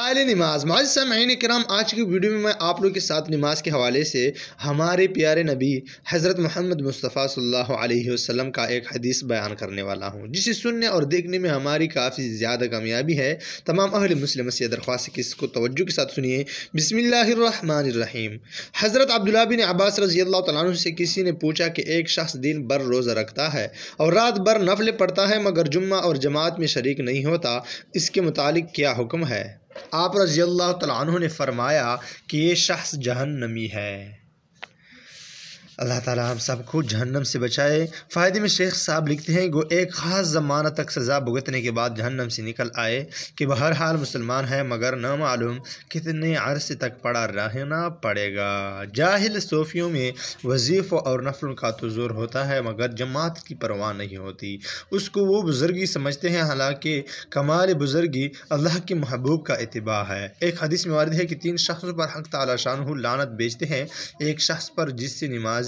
فضائل نماز۔ معزز سامعین کرام، آج کی ویڈیو میں آپ لوگوں کے ساتھ نماز کے حوالے سے ہمارے پیارے نبی حضرت محمد مصطفیٰ صلی اللہ علیہ وسلم کا ایک حدیث بیان کرنے والا ہوں، جسے سننے اور دیکھنے میں ہماری کافی زیادہ کامیابی ہے۔ تمام اہل مسلم سے درخواست ہے کہ اس کو توجہ کے ساتھ سنیے۔ بسم اللہ الرحمن الرحیم۔ حضرت عبداللہ بن عباس رضی اللہ تعالیٰ عنہ سے کسی نے پوچھا کہ ایک شخص دن بھر روزہ رکھتا ہے اور رات بھر نفل پڑھتا ہے مگر جمعہ اور جماعت میں شریک نہیں ہوتا، اس کے متعلق کیا حکم ہے؟ آپ رضی اللہ تعالیٰ عنہ نے فرمایا کہ یہ شخص جہنمی ہے۔ اللہ تعالیٰ ہم سب کو جہنم سے بچائے۔ فائدے میں شیخ صاحب لکھتے ہیں وہ ایک خاص زمانہ تک سزا بھگتنے کے بعد جہنم سے نکل آئے کہ بہرحال مسلمان ہے مگر نہ معلوم کتنے عرصے تک پڑا رہنا پڑے گا۔ جاہل صوفیوں میں وظیفوں اور نفلوں کا تو زور ہوتا ہے مگر جماعت کی پرواہ نہیں ہوتی، اس کو وہ بزرگی سمجھتے ہیں، حالانکہ کمال بزرگی اللہ کے محبوب کا اتباع ہے۔ ایک حدیث میں وارد ہے کہ 3 شخصوں پر حق تعالیٰ شانہ لعنت بھیجتے ہیں، ایک شخص پر جس سے نمازی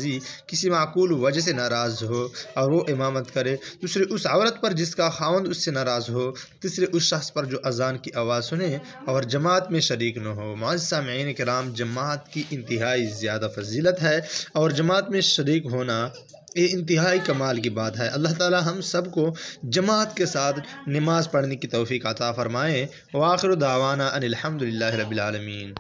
کسی معقول وجہ سے ناراض ہو اور وہ امامت کرے، دوسرے اس عورت پر جس کا خاوند اس سے ناراض ہو، تیسرے اس شخص پر جو اذان کی آواز سنے اور جماعت میں شریک نہ ہو۔ معزز سامعین کرام، جماعت کی انتہائی زیادہ فضیلت ہے اور جماعت میں شریک ہونا یہ انتہائی کمال کی بات ہے۔ اللہ تعالی ہم سب کو جماعت کے ساتھ نماز پڑھنے کی توفیق عطا فرمائے۔ وآخر دعوانا ان الحمد للہ رب العالمین۔